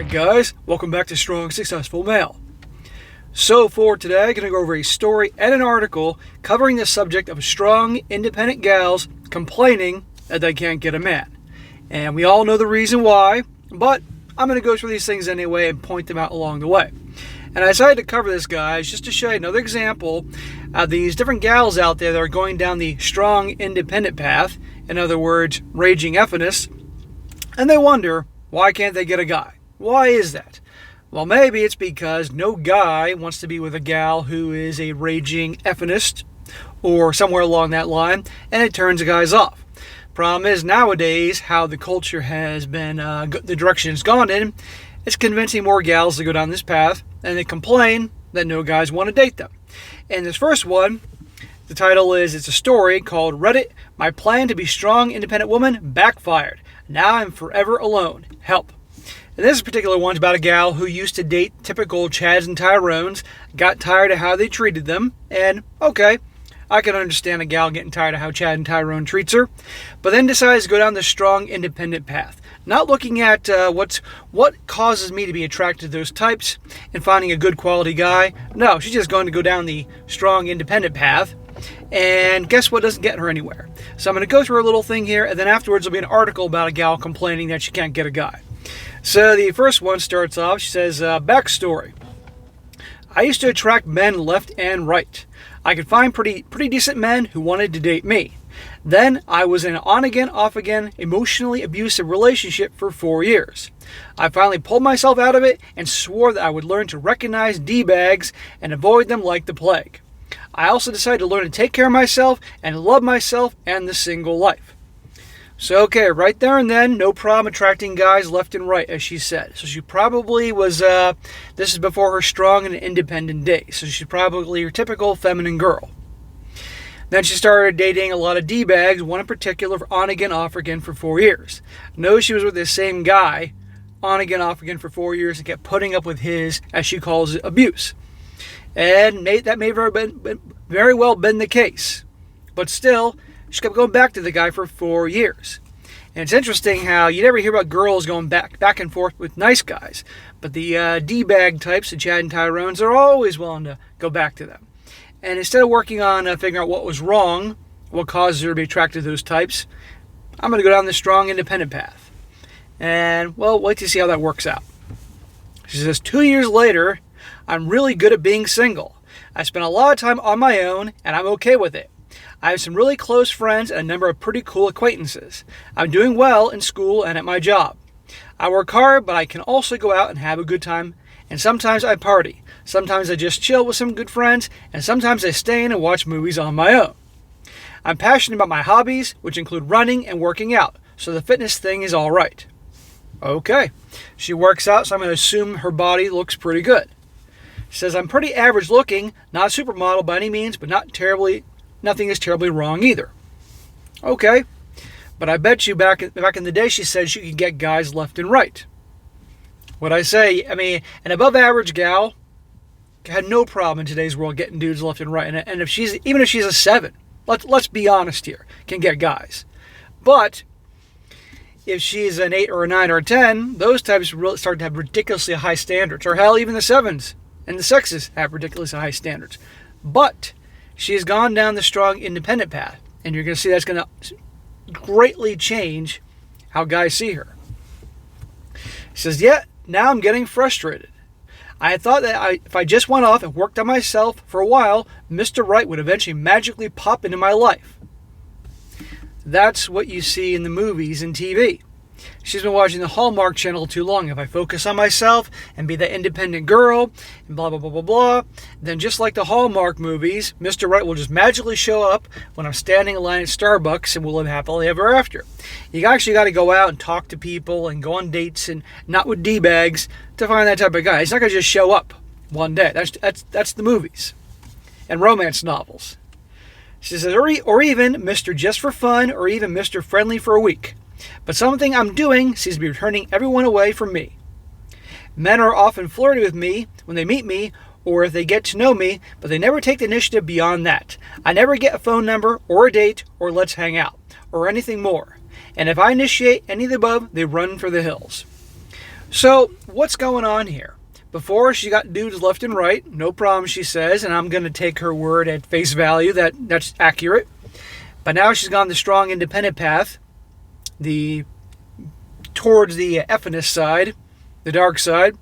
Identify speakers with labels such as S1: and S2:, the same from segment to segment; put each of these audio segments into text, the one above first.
S1: Alright guys, welcome back to Strong Successful Male. So for today, I'm going to go over a story and an article covering the subject of strong, independent gals complaining that they can't get a man. And we all know the reason why, but I'm going to go through these things anyway and point them out along the way. And I decided to cover this, guys, just to show you another example of these different gals out there that are going down the strong, independent path, in other words, raging effinists, and they wonder, why can't they get a guy? Why is that? Well, maybe it's because no guy wants to be with a gal who is a raging effeminist or somewhere along that line, and it turns the guys off. Problem is, nowadays, how the culture has been, the direction it's gone in, it's convincing more gals to go down this path, and they complain that no guys want to date them. And this first one, the title is, it's a story called Reddit, My Plan to Be Strong Independent Woman Backfired. Now I'm forever alone. Help. And this particular one's about a gal who used to date typical Chads and Tyrones, got tired of how they treated them, and okay, I can understand a gal getting tired of how Chad and Tyrone treats her, but then decides to go down the strong independent path. Not looking at what causes me to be attracted to those types and finding a good quality guy. No, she's just going to go down the strong independent path. And guess what doesn't get her anywhere? So I'm going to go through a little thing here, and then afterwards there'll be an article about a gal complaining that she can't get a guy. So the first one starts off, she says, backstory. I used to attract men left and right. I could find pretty decent men who wanted to date me. Then I was in an on-again, off-again, emotionally abusive relationship for 4 years. I finally pulled myself out of it and swore that I would learn to recognize D-bags and avoid them like the plague. I also decided to learn to take care of myself and love myself and the single life. So, okay, right there and then, no problem attracting guys left and right, as she said. So she probably was, this is before her strong and independent days. So she's probably your typical feminine girl. Then she started dating a lot of D-bags, one in particular, on again, off again for 4 years. Notice she was with this same guy, on again, off again for 4 years, and kept putting up with his, as she calls it, abuse. And that may very well been the case. But still, she kept going back to the guy for 4 years. And it's interesting how you never hear about girls going back and forth with nice guys. But the D-bag types, the Chad and Tyrones, are always willing to go back to them. And instead of working on figuring out what was wrong, what causes her to be attracted to those types, I'm going to go down the strong independent path. And, well, wait to see how that works out. She says, 2 years later, I'm really good at being single. I spent a lot of time on my own, and I'm okay with it. I have some really close friends and a number of pretty cool acquaintances. I'm doing well in school and at my job. I work hard, but I can also go out and have a good time. And sometimes I party. Sometimes I just chill with some good friends. And sometimes I stay in and watch movies on my own. I'm passionate about my hobbies, which include running and working out. So the fitness thing is all right. Okay. She works out, so I'm going to assume her body looks pretty good. She says, I'm pretty average looking, not a supermodel by any means, but nothing is terribly wrong either. Okay. But I bet you back in the day, she said she could get guys left and right. What I say, an above average gal had no problem in today's world getting dudes left and right. And if she's a 7, let's be honest here, can get guys. But if she's an 8 or a 9 or a 10, those types really start to have ridiculously high standards. Or hell, even the 7s and the 6s have ridiculously high standards. But she's gone down the strong independent path. And you're going to see that's going to greatly change how guys see her. She says, yeah, now I'm getting frustrated. I thought that if I just went off and worked on myself for a while, Mr. Right would eventually magically pop into my life. That's what you see in the movies and TV. She's been watching the Hallmark Channel too long. If I focus on myself and be that independent girl and blah, blah, blah, blah, blah, then just like the Hallmark movies, Mr. Right will just magically show up when I'm standing in line at Starbucks and we'll live happily ever after. You actually got to go out and talk to people and go on dates and not with D-bags to find that type of guy. He's not going to just show up one day. That's the movies and romance novels. She says, or even Mr. Just for Fun or even Mr. Friendly for a week. But something I'm doing seems to be turning everyone away from me. Men are often flirty with me when they meet me or if they get to know me, but they never take the initiative beyond that. I never get a phone number or a date or let's hang out or anything more. And if I initiate any of the above, they run for the hills. So what's going on here? Before, she got dudes left and right, no problem, she says, and I'm going to take her word at face value that that's accurate. But now she's gone the strong, independent path, towards the F-ness side, the dark side,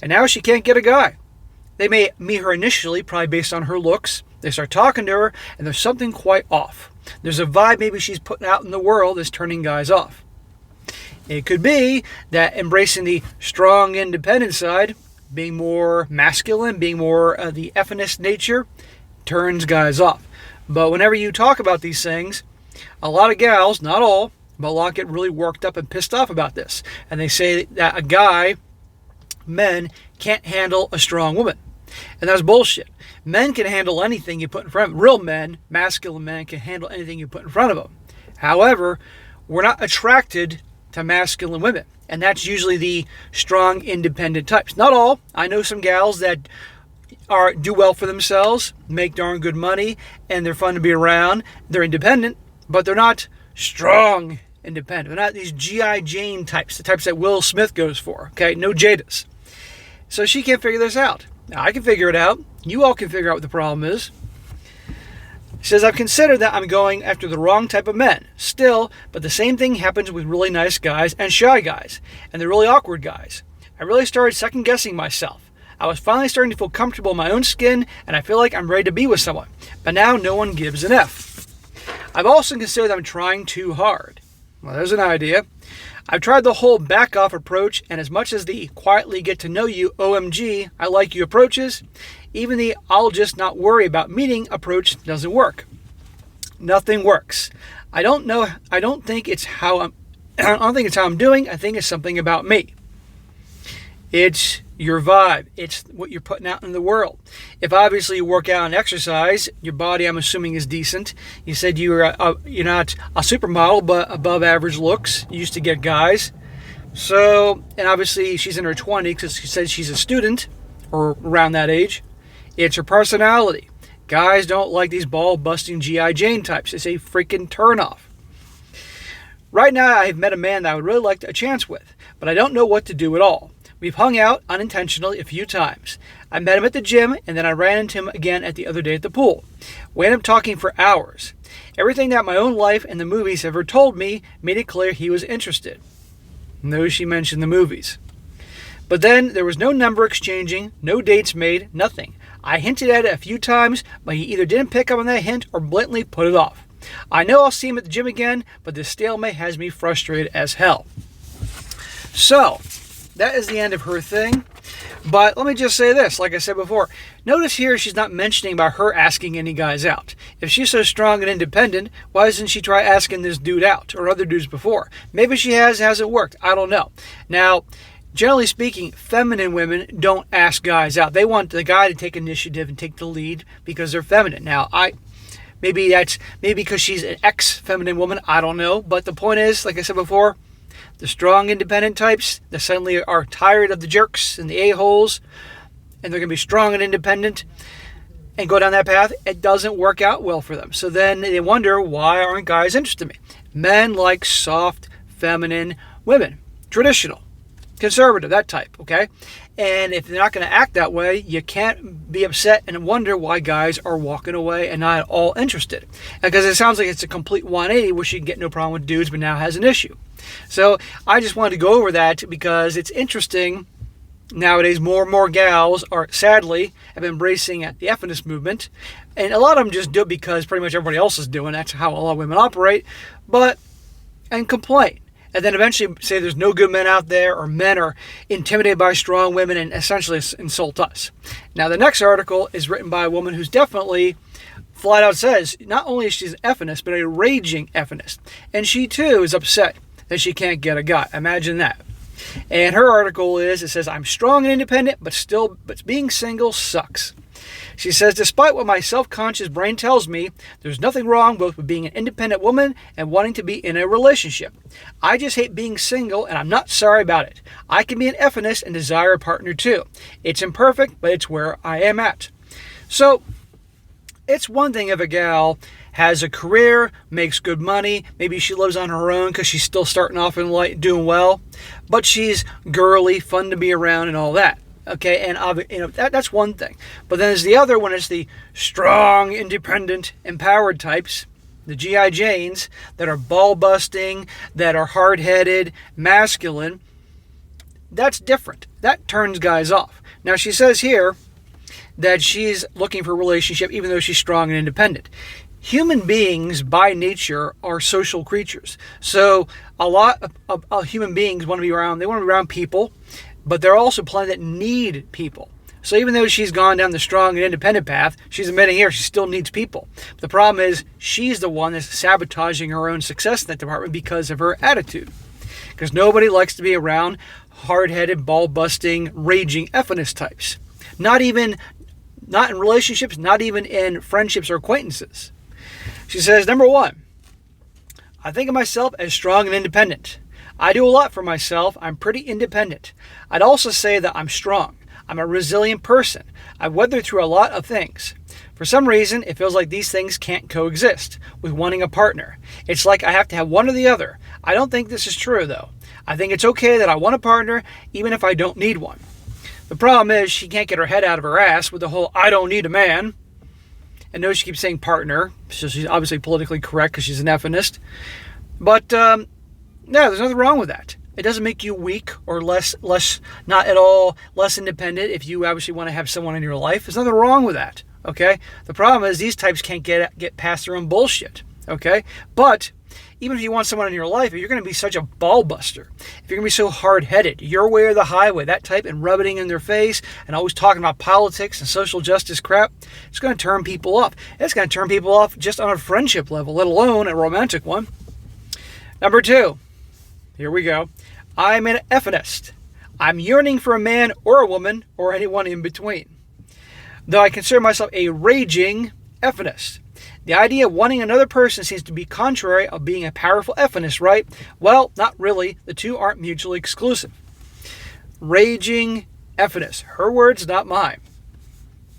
S1: and now she can't get a guy. They may meet her initially, probably based on her looks. They start talking to her, and there's something quite off. There's a vibe maybe she's putting out in the world that's turning guys off. It could be that embracing the strong, independent side, being more masculine, being more the F-ness nature, turns guys off. But whenever you talk about these things, a lot of gals, not all, but a lot get really worked up and pissed off about this. And they say that men can't handle a strong woman. And that's bullshit. Men can handle anything you put in front of them. Real men, masculine men, can handle anything you put in front of them. However, we're not attracted to masculine women. And that's usually the strong, independent types. Not all. I know some gals that do well for themselves, make darn good money, and they're fun to be around. They're independent, but they're not strong independent. They're not these G.I. Jane types, the types that Will Smith goes for. Okay, no Jadas. So she can't figure this out. Now, I can figure it out. You all can figure out what the problem is. She says, I've considered that I'm going after the wrong type of men. Still, but the same thing happens with really nice guys and shy guys. And the really awkward guys. I really started second-guessing myself. I was finally starting to feel comfortable in my own skin, and I feel like I'm ready to be with someone. But now no one gives an F. I've also considered that I'm trying too hard. Well, there's an idea. I've tried the whole back-off approach, and as much as the quietly get to know you, OMG, I like you approaches, even the I'll just not worry about meeting approach doesn't work. Nothing works. I don't think it's how I'm doing. I think it's something about me. It's your vibe. It's what you're putting out in the world. If obviously you work out and exercise, your body, I'm assuming, is decent. You said you're not a supermodel, but above average looks. You used to get guys. So, and obviously she's in her 20s because she says she's a student or around that age. It's her personality. Guys don't like these ball-busting G.I. Jane types. It's a freaking turnoff. Right now, I've met a man that I would really like a chance with, but I don't know what to do at all. We've hung out unintentionally a few times. I met him at the gym, and then I ran into him again at the other day at the pool. We ended up talking for hours. Everything that my own life and the movies have ever told me made it clear he was interested. No, she mentioned the movies. But then there was no number exchanging, no dates made, nothing. I hinted at it a few times, but he either didn't pick up on that hint or blatantly put it off. I know I'll see him at the gym again, but this stalemate has me frustrated as hell. So, that is the end of her thing. But let me just say this, like I said before. Notice here she's not mentioning about her asking any guys out. If she's so strong and independent, why doesn't she try asking this dude out or other dudes before? Maybe she hasn't worked. I don't know. Now, generally speaking, feminine women don't ask guys out. They want the guy to take initiative and take the lead because they're feminine. Now, maybe because she's an ex-feminine woman, I don't know. But the point is, like I said before, the strong independent types that suddenly are tired of the jerks and the a-holes, and they're going to be strong and independent and go down that path, it doesn't work out well for them. So then they wonder, why aren't guys interested in me? Men like soft, feminine women, traditional, conservative, that type, okay? And if they're not going to act that way, you can't be upset and wonder why guys are walking away and not at all interested. Because it sounds like it's a complete 180 where she can get no problem with dudes but now has an issue. So I just wanted to go over that because it's interesting. Nowadays, more and more gals are, sadly, have been embracing the F-ness movement. And a lot of them just do it because pretty much everybody else is doing. That's how a lot of women operate. And complain. And then eventually say there's no good men out there, or men are intimidated by strong women and essentially insult us. Now, the next article is written by a woman who's definitely flat out says not only is she an F-ness, but a raging F-ness. And she, too, is upset that she can't get a guy. Imagine that. And her article it says, I'm strong and independent, but being single sucks. She says, despite what my self-conscious brain tells me, there's nothing wrong both with being an independent woman and wanting to be in a relationship. I just hate being single, and I'm not sorry about it. I can be an F-ness and desire a partner too. It's imperfect, but it's where I am at. So, It's one thing if a gal has a career, makes good money, maybe she lives on her own because she's still starting off in life doing well, but she's girly, fun to be around and all that. Okay, and that's one thing. But then there's the other one, it's the strong, independent, empowered types, the G.I. Janes, that are ball-busting, that are hard-headed, masculine. That's different. That turns guys off. Now, she says here that she's looking for a relationship even though she's strong and independent. Human beings, by nature, are social creatures. So a lot of human beings want to be around people, but there are also plenty that need people. So even though she's gone down the strong and independent path, she's admitting here she still needs people. The problem is she's the one that's sabotaging her own success in that department because of her attitude. Because nobody likes to be around hard-headed, ball-busting, raging ephanous types. Not in relationships, not even in friendships or acquaintances. She says, number 1, I think of myself as strong and independent. I do a lot for myself. I'm pretty independent. I'd also say that I'm strong. I'm a resilient person. I've weathered through a lot of things. For some reason, it feels like these things can't coexist with wanting a partner. It's like I have to have one or the other. I don't think this is true, though. I think it's okay that I want a partner, even if I don't need one. The problem is she can't get her head out of her ass with the whole I don't need a man. And notice she keeps saying partner, so she's obviously politically correct because she's an ephanist. But no, there's nothing wrong with that. It doesn't make you weak or less, not at all less independent if you obviously want to have someone in your life. There's nothing wrong with that, okay? The problem is these types can't get past their own bullshit, okay? But even if you want someone in your life, if you're going to be such a ball buster, if you're going to be so hard-headed, your way or the highway, that type, and rubbing in their face and always talking about politics and social justice crap, it's going to turn people off. It's going to turn people off just on a friendship level, let alone a romantic one. Number 2, here we go. I'm an ephanist. I'm yearning for a man or a woman or anyone in between. Though I consider myself a raging ephanist. The idea of wanting another person seems to be contrary of being a powerful ephanist, right? Well, not really. The two aren't mutually exclusive. Raging ephanist. Her words, not mine.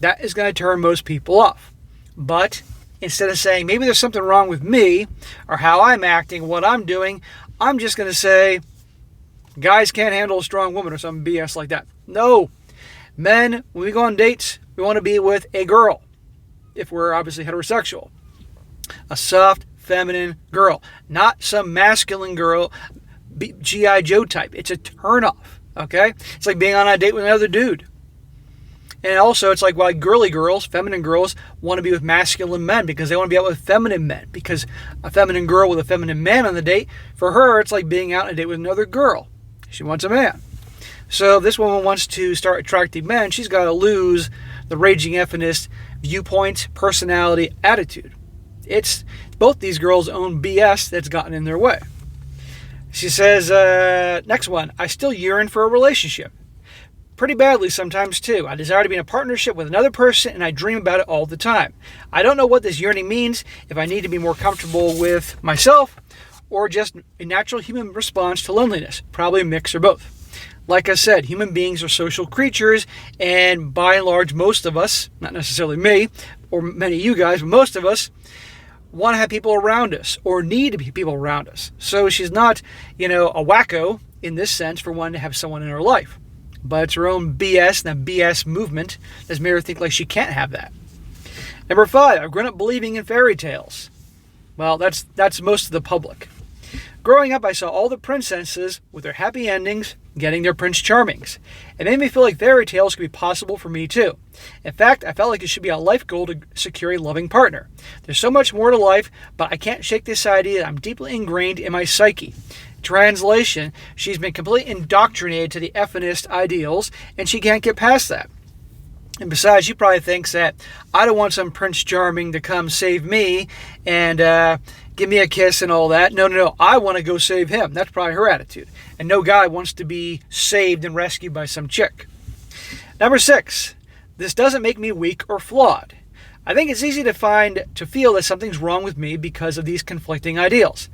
S1: That is going to turn most people off. But instead of saying, maybe there's something wrong with me or how I'm acting, what I'm doing, I'm just going to say, guys can't handle a strong woman or some BS like that. No. Men, when we go on dates, we want to be with a girl. If we're obviously heterosexual. A soft, feminine girl. Not some masculine girl, G.I. Joe type. It's a turnoff, okay? It's like being on a date with another dude. And also, it's like why girly girls, feminine girls, want to be with masculine men because they want to be out with feminine men. Because a feminine girl with a feminine man on the date, for her, it's like being out on a date with another girl. She wants a man. So if this woman wants to start attracting men, she's got to lose the raging ephanist viewpoint, personality, attitude. It's both these girls' own BS that's gotten in their way. She says, next one, I still yearn for a relationship. Pretty badly sometimes too. I desire to be in a partnership with another person and I dream about it all the time. I don't know what this yearning means, if I need to be more comfortable with myself or just a natural human response to loneliness. Probably a mix or both. Like I said, human beings are social creatures, and by and large, most of us, not necessarily me, or many of you guys, but most of us, want to have people around us, or need people around us. So she's not, a wacko in this sense for wanting to have someone in her life. But it's her own BS, and that BS movement that's made her think like she can't have that. Number 5, I've grown up believing in fairy tales. Well, that's most of the public. Growing up, I saw all the princesses with their happy endings getting their Prince Charmings. It made me feel like fairy tales could be possible for me too. In fact, I felt like it should be a life goal to secure a loving partner. There's so much more to life, but I can't shake this idea that I'm deeply ingrained in my psyche. Translation, she's been completely indoctrinated to the ephanist ideals, and she can't get past that. And besides, she probably thinks that I don't want some Prince Charming to come save me and give me a kiss and all that. No. I want to go save him. That's probably her attitude. And no guy wants to be saved and rescued by some chick. Number 6, this doesn't make me weak or flawed. I think it's easy to feel that something's wrong with me because of these conflicting ideals.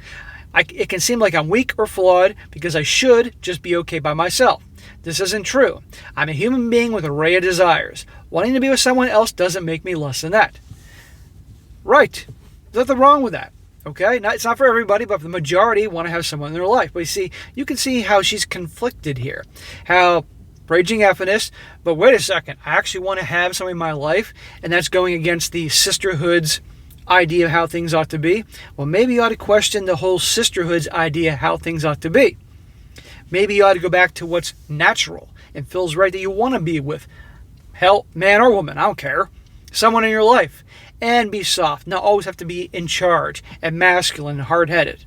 S1: It can seem like I'm weak or flawed because I should just be okay by myself. This isn't true. I'm a human being with an array of desires. Wanting to be with someone else doesn't make me less than that. Right. There's nothing wrong with that. Okay? It's not for everybody, but the majority want to have someone in their life. But you can see how she's conflicted here. How raging Fness, but wait a second, I actually want to have someone in my life, and that's going against the sisterhood's idea of how things ought to be. Well, maybe you ought to question the whole sisterhood's idea of how things ought to be. Maybe you ought to go back to what's natural and feels right that you want to be with, hell, man or woman, I don't care, someone in your life. And be soft, not always have to be in charge and masculine and hard-headed.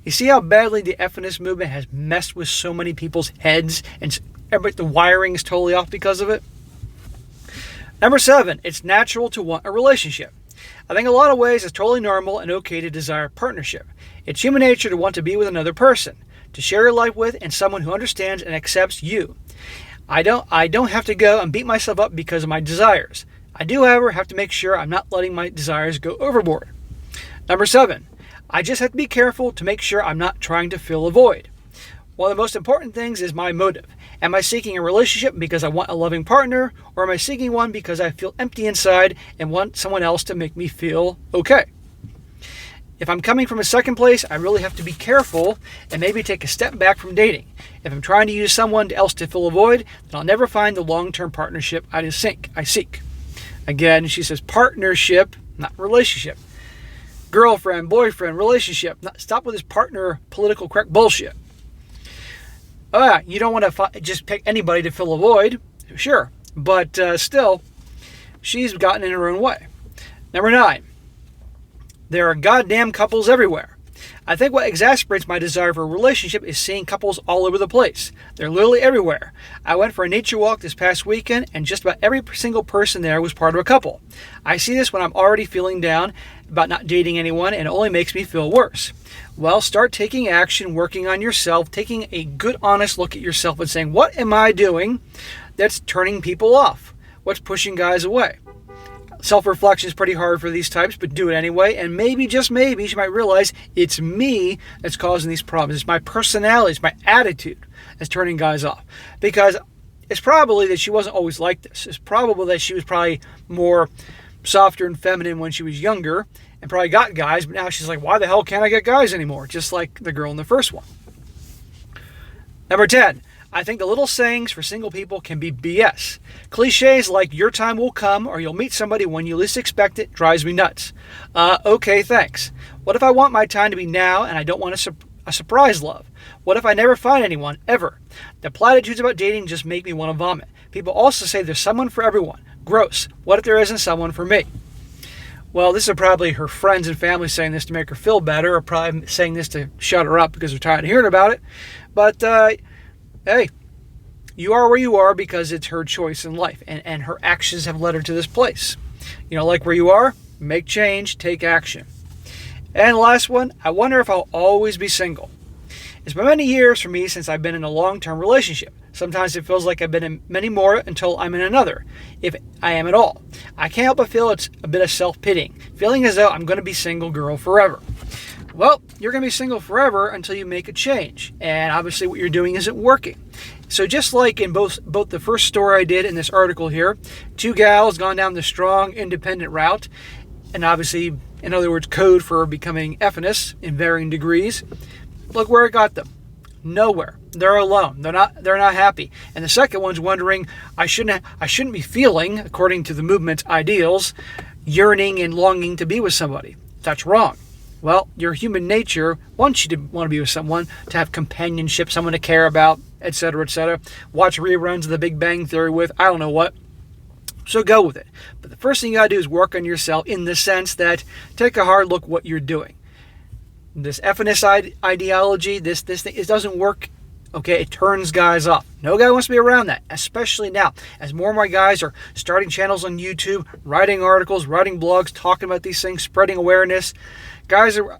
S1: You see how badly the Fness movement has messed with so many people's heads, and the wiring is totally off because of it? Number 7, it's natural to want a relationship. I think in a lot of ways it's totally normal and okay to desire partnership. It's human nature to want to be with another person, to share your life with, and someone who understands and accepts you. I don't have to go and beat myself up because of my desires. I do, however, have to make sure I'm not letting my desires go overboard. Number 7, I just have to be careful to make sure I'm not trying to fill a void. One of the most important things is my motive. Am I seeking a relationship because I want a loving partner, or am I seeking one because I feel empty inside and want someone else to make me feel okay? If I'm coming from a second place, I really have to be careful and maybe take a step back from dating. If I'm trying to use someone else to fill a void, then I'll never find the long-term partnership I seek. Again, she says partnership, not relationship. Girlfriend, boyfriend, relationship. Stop with this partner political correct bullshit. You don't want to just pick anybody to fill a void. Sure. But still, she's gotten in her own way. Number 9. There are goddamn couples everywhere. I think what exasperates my desire for a relationship is seeing couples all over the place. They're literally everywhere. I went for a nature walk this past weekend, and just about every single person there was part of a couple. I see this when I'm already feeling down about not dating anyone, and it only makes me feel worse. Well, start taking action, working on yourself, taking a good, honest look at yourself and saying, what am I doing that's turning people off? What's pushing guys away? Self-reflection is pretty hard for these types, but do it anyway. And maybe, just maybe, she might realize it's me that's causing these problems. It's my personality, it's my attitude that's turning guys off. Because it's probably that she wasn't always like this. It's probable that she was probably more softer and feminine when she was younger and probably got guys, but now she's like, why the hell can't I get guys anymore? Just like the girl in the first one. Number 10. I think the little sayings for single people can be BS. Cliches like your time will come or you'll meet somebody when you least expect it drives me nuts. Okay, thanks. What if I want my time to be now and I don't want a surprise love? What if I never find anyone, ever? The platitudes about dating just make me want to vomit. People also say there's someone for everyone. Gross. What if there isn't someone for me? Well, this is probably her friends and family saying this to make her feel better, or probably saying this to shut her up because they're tired of hearing about it. But, hey, you are where you are because it's her choice in life, and her actions have led her to this place. You know, like where you are, make change, take action. And the last one, I wonder if I'll always be single. It's been many years for me since I've been in a long-term relationship. Sometimes it feels like I've been in many more until I'm in another, if I am at all. I can't help but feel it's a bit of self-pitying, feeling as though I'm going to be single girl forever. Well, you're going to be single forever until you make a change, and obviously what you're doing isn't working. So just like in both the first story I did in this article here, 2 gals gone down the strong, independent route, and obviously, in other words, code for becoming Fness in varying degrees. Look where it got them. Nowhere. They're alone. They're not happy. And the second one's wondering, I shouldn't be feeling, according to the movement's ideals, yearning and longing to be with somebody. That's wrong. Well, your human nature wants you to want to be with someone, to have companionship, someone to care about, etc., etc. Watch reruns of The Big Bang Theory with, I don't know what. So go with it. But the first thing you got to do is work on yourself in the sense that take a hard look at what you're doing. This Fness ideology, this thing, it doesn't work. Okay, it turns guys off. No guy wants to be around that, especially now, as more and more guys are starting channels on YouTube, writing articles, writing blogs, talking about these things, spreading awareness. Guys are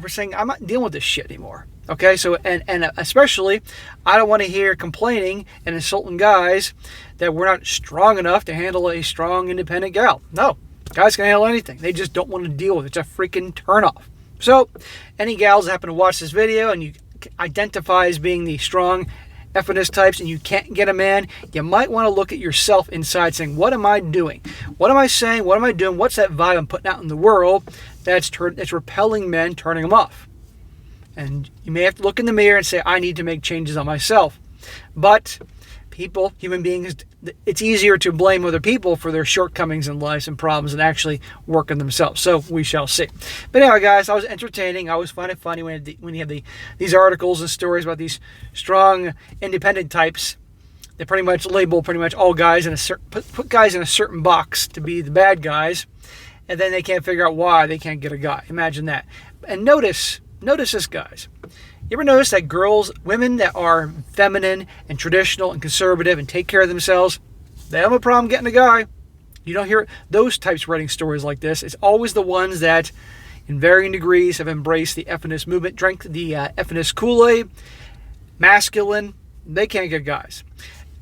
S1: saying, I'm not dealing with this shit anymore. Okay, so and especially, I don't want to hear complaining and insulting guys that we're not strong enough to handle a strong, independent gal. No, guys can handle anything. They just don't want to deal with it. It's a freaking turnoff. So, any gals that happen to watch this video and you identify as being the strong F&S types and you can't get a man, you might want to look at yourself inside saying, what am I doing? What am I saying? What am I doing? What's that vibe I'm putting out in the world that's repelling men, turning them off? And you may have to look in the mirror and say, I need to make changes on myself. But people, human beings, it's easier to blame other people for their shortcomings in life and problems than actually work on themselves. So we shall see. But anyway, guys, I was entertaining. I always find it funny when you have these articles and stories about these strong, independent types. They pretty much label all guys in put guys in a certain box to be the bad guys, and then they can't figure out why they can't get a guy. Imagine that. And notice this, guys. You ever notice that women that are feminine and traditional and conservative and take care of themselves, they have a problem getting a guy? You don't hear those types writing stories like this. It's always the ones that, in varying degrees, have embraced the F&S movement, drank the F&S Kool-Aid, masculine. They can't get guys.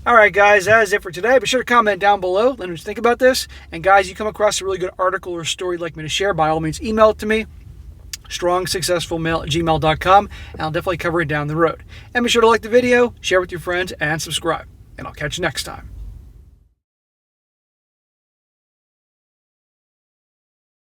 S1: All right, guys, that is it for today. Be sure to comment down below. Let me know what you think about this. And, guys, you come across a really good article or story you'd like me to share, by all means, email it to me. strongsuccessfulmale@gmail.com, and I'll definitely cover it down the road. And be sure to like the video, share with your friends, and subscribe. And I'll catch you next time.